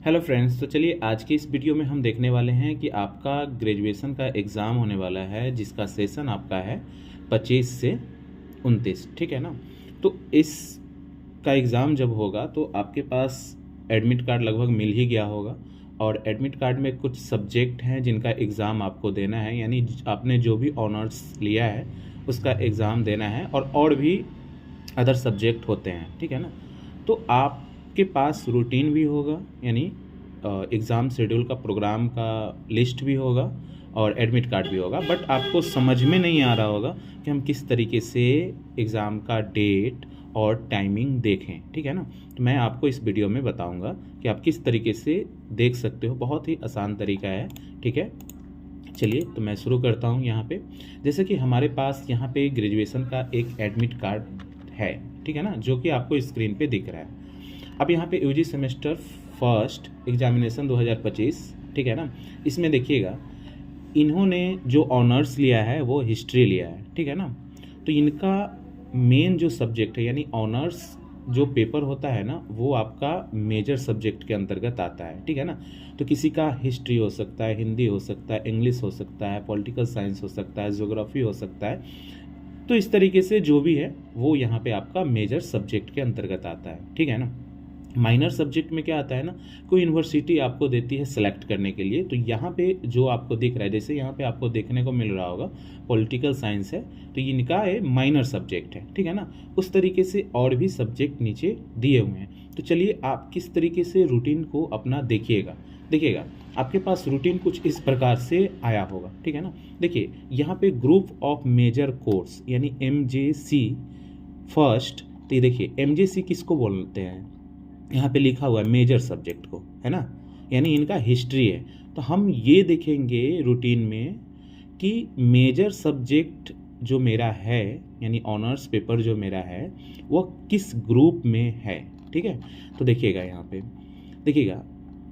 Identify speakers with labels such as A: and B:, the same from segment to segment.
A: Hello friends, तो चलिए आज की इस वीडियो में हम देखने वाले हैं कि आपका ग्रेजुएशन का एग्ज़ाम होने वाला है, जिसका सेशन आपका है 25 से 29, ठीक है ना। तो इस का एग्ज़ाम जब होगा तो आपके पास एडमिट कार्ड लगभग मिल ही गया होगा, और एडमिट कार्ड में कुछ सब्जेक्ट हैं जिनका एग्ज़ाम आपको देना है, यानी आपने जो भी ऑनर्स लिया है उसका एग्ज़ाम देना है, और भी अदर सब्जेक्ट होते हैं, ठीक है ना। तो आपके पास रूटीन भी होगा, यानी एग्ज़ाम शेड्यूल का प्रोग्राम का लिस्ट भी होगा और एडमिट कार्ड भी होगा, बट आपको समझ में नहीं आ रहा होगा कि हम किस तरीके से एग्ज़ाम का डेट और टाइमिंग देखें, ठीक है ना। तो मैं आपको इस वीडियो में बताऊंगा कि आप किस तरीके से देख सकते हो। बहुत ही आसान तरीका है, ठीक है। चलिए तो मैं शुरू करता हूँ। यहाँ पे जैसे कि हमारे पास यहाँ पे ग्रेजुएशन का एक एडमिट कार्ड है, ठीक है ना, जो कि आपको स्क्रीन पे दिख रहा है। अब यहाँ पे यूजी सेमेस्टर फर्स्ट एग्जामिनेशन 2025, ठीक है ना। इसमें देखिएगा इन्होंने जो ऑनर्स लिया है वो हिस्ट्री लिया है, ठीक है ना। तो इनका मेन जो सब्जेक्ट है, यानी ऑनर्स जो पेपर होता है ना, वो आपका मेजर सब्जेक्ट के अंतर्गत आता है, ठीक है ना। तो किसी का हिस्ट्री हो सकता है, हिंदी हो सकता है, इंग्लिश हो सकता है, पॉलिटिकल साइंस हो सकता है, ज्योग्राफी हो सकता है। तो इस तरीके से जो भी है वो यहाँ पे आपका मेजर सब्जेक्ट के अंतर्गत आता है, ठीक है ना। माइनर सब्जेक्ट में क्या आता है ना, कोई यूनिवर्सिटी आपको देती है सेलेक्ट करने के लिए। तो यहाँ पे जो आपको दिख रहा है, जैसे यहाँ पे आपको देखने को मिल रहा होगा पॉलिटिकल साइंस है, तो इनका ये माइनर सब्जेक्ट है, ठीक है ना। उस तरीके से और भी सब्जेक्ट नीचे दिए हुए हैं। तो चलिए आप किस तरीके से रूटीन को अपना देखिएगा आपके पास रूटीन कुछ इस प्रकार से आया होगा, ठीक है ना। देखिए यहाँ पे ग्रुप ऑफ मेजर कोर्स यानी MJC फर्स्ट। तो ये देखिए MJC किसको बोलते हैं, यहाँ पे लिखा हुआ है मेजर सब्जेक्ट को, है ना, यानी इनका हिस्ट्री है। तो हम ये देखेंगे रूटीन में कि मेजर सब्जेक्ट जो मेरा है, यानी ऑनर्स पेपर जो मेरा है, वो किस ग्रुप में है, ठीक है। तो देखिएगा यहाँ पे देखिएगा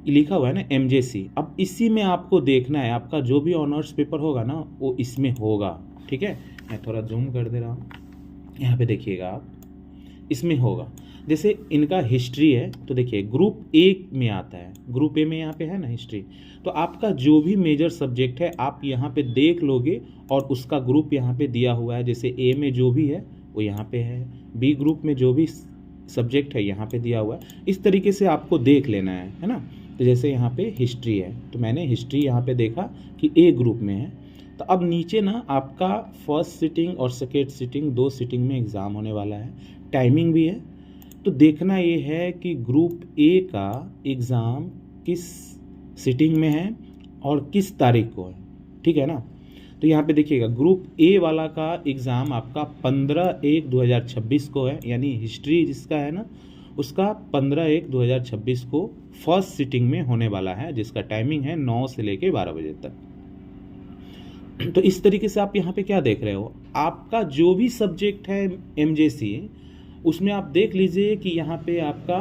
A: लिखा हुआ है ना MJC। अब इसी में आपको देखना है, आपका जो भी ऑनर्स पेपर होगा ना वो इसमें होगा, ठीक है। मैं थोड़ा जूम कर दे रहा हूँ, यहाँ पे देखिएगा आप, इसमें होगा। जैसे इनका हिस्ट्री है तो देखिए ग्रुप ए में आता है, ग्रुप ए में यहाँ पे है ना हिस्ट्री। तो आपका जो भी मेजर सब्जेक्ट है आप यहाँ पे देख लोगे और उसका ग्रुप यहाँ पे दिया हुआ है। जैसे ए में जो भी है वो यहाँ पे है, बी ग्रुप में जो भी सब्जेक्ट है यहाँ पे दिया हुआ है। इस तरीके से आपको देख लेना है ना। तो जैसे यहाँ पे हिस्ट्री है तो मैंने हिस्ट्री यहाँ पे देखा कि ए ग्रुप में है। तो अब नीचे ना आपका फर्स्ट सिटिंग और सेकेंड सिटिंग, 2 सिटिंग में एग्ज़ाम होने वाला है, टाइमिंग भी है। तो देखना ये है कि ग्रुप ए का एग्ज़ाम किस सिटिंग में है और किस तारीख को है, ठीक है ना। तो यहाँ पे देखिएगा ग्रुप ए वाला का एग्ज़ाम आपका 15/1/2026 को है, यानी हिस्ट्री जिसका है ना उसका 15/1/2026 को फर्स्ट सिटिंग में होने वाला है, जिसका टाइमिंग है 9 से लेके 12 बजे तक। तो इस तरीके से आप यहाँ पे क्या देख रहे हो, आपका जो भी सब्जेक्ट है MJC उसमें आप देख लीजिए कि यहाँ पे आपका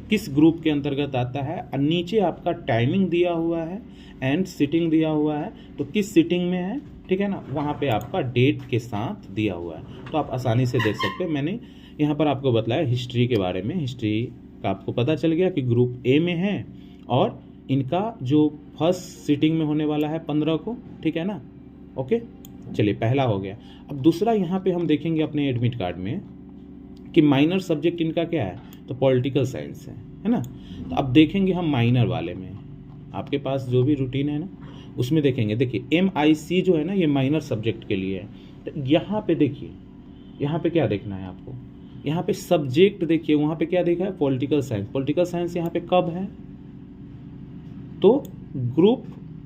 A: किस ग्रुप के अंतर्गत आता है, और नीचे आपका टाइमिंग दिया हुआ है एंड सिटिंग दिया हुआ है, तो किस सिटिंग में है, ठीक है ना, वहाँ पे आपका डेट के साथ दिया हुआ है। तो आप आसानी से देख सकते हैं। मैंने यहाँ पर आपको बताया हिस्ट्री के बारे में, हिस्ट्री का आपको पता चल गया कि ग्रुप ए में है और इनका जो फर्स्ट सिटिंग में होने वाला है 15 को, ठीक है ना। ओके, चलिए पहला हो गया। अब दूसरा यहाँ पे हम देखेंगे अपने एडमिट कार्ड में कि माइनर सब्जेक्ट इनका क्या है, तो पॉलिटिकल साइंस है ना। तो अब देखेंगे हम माइनर वाले में, आपके पास जो भी रूटीन है ना उसमें देखेंगे। देखिए MIC जो है ना ये माइनर सब्जेक्ट के लिए है। तो यहाँ पे देखिए, यहाँ पे क्या देखना है आपको, यहाँ पे सब्जेक्ट देखिए, वहाँ पे क्या देखा है, पॉलिटिकल साइंस। पॉलिटिकल साइंस यहाँ पे कब है, तो ग्रुप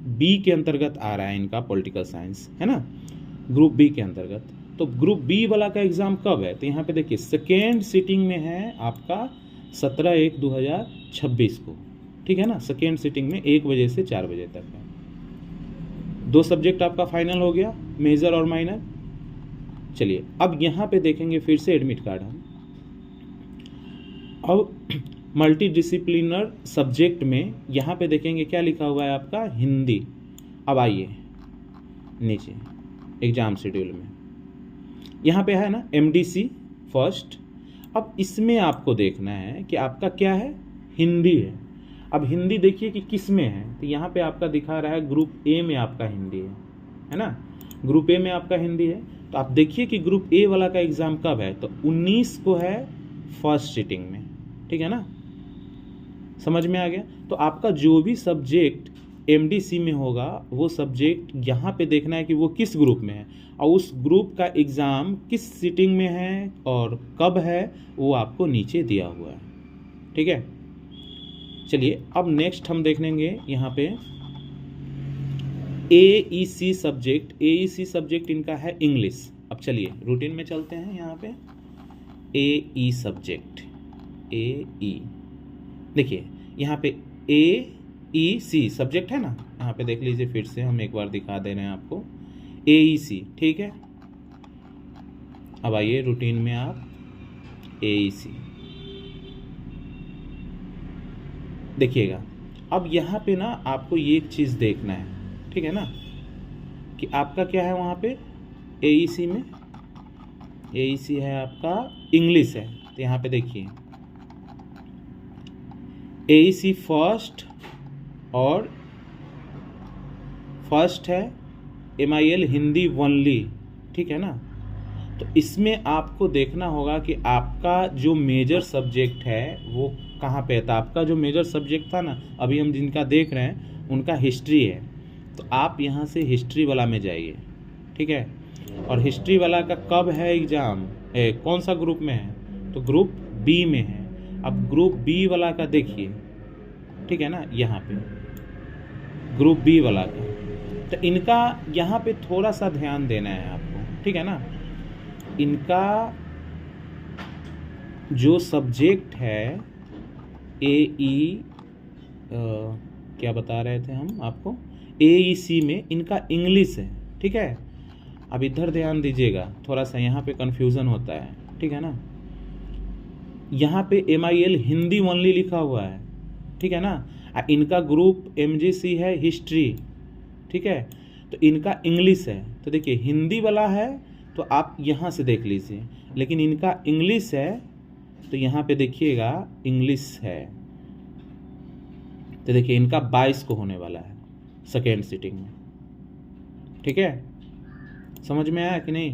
A: बी के अंतर्गत आ रहा है इनका पॉलिटिकल साइंस, है ना, ग्रुप बी के अंतर्गत। तो ग्रुप बी वाला का एग्ज़ाम कब है, तो यहाँ पे देखिए सेकेंड सिटिंग में है आपका 17/1/2026 को, ठीक है ना। सेकेंड सिटिंग में 1 बजे से 4 बजे तक है। 2 सब्जेक्ट आपका फाइनल हो गया, मेजर और माइनर। चलिए अब यहाँ पे देखेंगे फिर से एडमिट कार्ड हम। अब मल्टी डिसिप्लिनर सब्जेक्ट में यहाँ पे देखेंगे क्या लिखा हुआ है आपका, हिंदी। अब आइए नीचे एग्ज़ाम शेड्यूल में, यहाँ पे है ना MDC फर्स्ट। अब इसमें आपको देखना है कि आपका क्या है, हिंदी है। अब हिंदी देखिए कि किस में है, तो यहाँ पे आपका दिखा रहा है ग्रुप ए में आपका हिंदी है ना, ग्रुप ए में आपका हिंदी है। तो आप देखिए कि ग्रुप ए वाला का एग्ज़ाम कब है, तो 19 को है फर्स्ट सिटिंग में, ठीक है ना, समझ में आ गया। तो आपका जो भी सब्जेक्ट एमडीसी में होगा वो सब्जेक्ट यहाँ पे देखना है कि वो किस ग्रुप में है और उस ग्रुप का एग्ज़ाम किस सिटिंग में है और कब है वो आपको नीचे दिया हुआ है, ठीक है। चलिए अब नेक्स्ट हम देख लेंगे यहाँ पे AEC सब्जेक्ट। AEC सब्जेक्ट इनका है इंग्लिश। अब चलिए रूटीन में चलते हैं। यहाँ पे AE सब्जेक्ट, AE देखिए यहाँ पे AEC सब्जेक्ट है ना, यहाँ पे देख लीजिए, फिर से हम एक बार दिखा दे रहे हैं आपको AEC, ठीक है। अब आइए रूटीन में आप AEC देखिएगा। अब यहाँ पे ना आपको ये एक चीज़ देखना है, ठीक है ना, कि आपका क्या है वहाँ पे AEC में, AEC है आपका इंग्लिश है। तो यहाँ पे देखिए AEC फर्स्ट और फर्स्ट है MIL हिंदी ओनली, ठीक है ना। तो इसमें आपको देखना होगा कि आपका जो मेजर सब्जेक्ट है वो कहाँ पे था। आपका जो मेजर सब्जेक्ट था ना, अभी हम जिनका देख रहे हैं उनका हिस्ट्री है, तो आप यहाँ से हिस्ट्री वाला में जाइए, ठीक है। और हिस्ट्री वाला का कब है एग्ज़ाम, कौन सा ग्रुप में है, तो ग्रुप बी में है। अब ग्रुप बी वाला का देखिए, ठीक है ना, यहाँ पे ग्रुप बी वाला का, तो इनका यहाँ पे थोड़ा सा ध्यान देना है आपको, ठीक है ना। इनका जो सब्जेक्ट है क्या बता रहे थे हम आपको, AEC में इनका इंग्लिश है, ठीक है। अब इधर ध्यान दीजिएगा, थोड़ा सा यहाँ पे कन्फ्यूज़न होता है, ठीक है ना। यहाँ पे MIL हिंदी ओनली लिखा हुआ है, ठीक है ना। इनका ग्रुप MGC है हिस्ट्री, ठीक है। तो इनका इंग्लिश है, तो देखिए हिंदी वाला है तो आप यहाँ से देख लीजिए, लेकिन इनका इंग्लिश है तो यहाँ पे देखिएगा इंग्लिश है। तो देखिए इनका 22 को होने वाला है सेकेंड सिटिंग में, ठीक है, समझ में आया कि नहीं।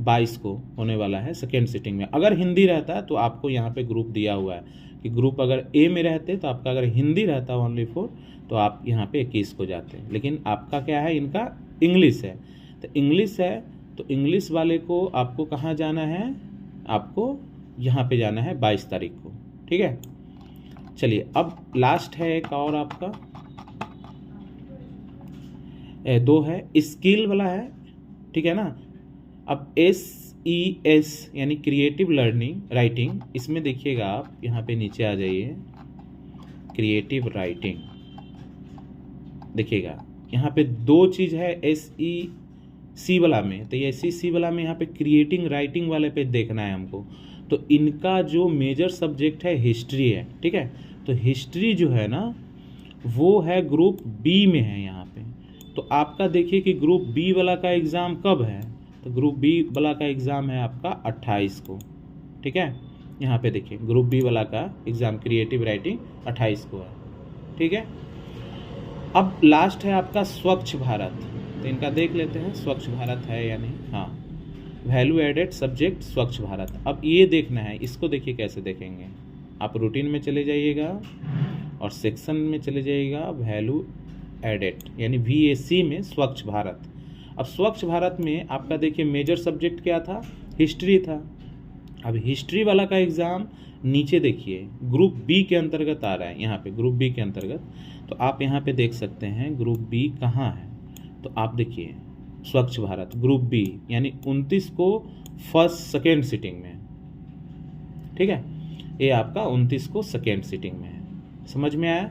A: 22 को होने वाला है सेकेंड सिटिंग में। अगर हिंदी रहता है तो आपको यहाँ पे ग्रुप दिया हुआ है कि ग्रुप अगर ए में रहते तो आपका अगर हिंदी रहता ओनली 4 तो आप यहाँ पे 21 को जाते हैं, लेकिन आपका क्या है, इनका इंग्लिश है। तो इंग्लिश है तो इंग्लिश वाले को आपको कहाँ जाना है, आपको यहाँ पे जाना है 22 तारीख को, ठीक है। चलिए अब लास्ट है एक और आपका 2 है, स्किल वाला है, ठीक है ना। अब SES यानी क्रिएटिव लर्निंग राइटिंग, इसमें देखिएगा आप यहाँ पे नीचे आ जाइए, क्रिएटिव राइटिंग देखिएगा यहाँ पे 2 चीज़ है SEC वाला में। तो ये SEC वाला में यहाँ पे क्रिएटिंग राइटिंग वाले पे देखना है हमको। तो इनका जो मेजर सब्जेक्ट है हिस्ट्री है, ठीक है। तो हिस्ट्री जो है ना वो है ग्रुप बी में है यहाँ पे। तो आपका देखिए कि ग्रुप बी वाला का एग्ज़ाम कब है, तो ग्रुप बी वाला का एग्ज़ाम है आपका 28 को, ठीक है। यहाँ पे देखिए ग्रुप बी वाला का एग्ज़ाम क्रिएटिव राइटिंग 28 को है, ठीक है। अब लास्ट है आपका स्वच्छ भारत। तो इनका देख लेते हैं स्वच्छ भारत है या नहीं। हाँ, वैल्यू एडेड सब्जेक्ट स्वच्छ भारत। अब ये देखना है, इसको देखिए कैसे देखेंगे। आप रूटीन में चले जाइएगा और सेक्शन में चले जाइएगा वैल्यू एडेड यानी VAC में स्वच्छ भारत। अब स्वच्छ भारत में आपका देखिए मेजर सब्जेक्ट क्या था, हिस्ट्री था। अब हिस्ट्री वाला का एग्ज़ाम नीचे देखिए ग्रुप बी के अंतर्गत आ रहा है, यहाँ पे ग्रुप बी के अंतर्गत। तो आप यहाँ पे देख सकते हैं ग्रुप बी कहाँ है। तो आप देखिए स्वच्छ भारत ग्रुप बी यानी 29 को फर्स्ट सेकेंड सिटिंग में, ठीक है। ये आपका 29 को सेकेंड सिटिंग में है। समझ में आया?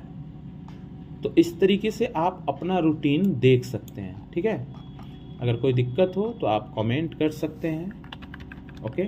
A: तो इस तरीके से आप अपना रूटीन देख सकते हैं, ठीक है। अगर कोई दिक्कत हो तो आप कमेंट कर सकते हैं। ओके।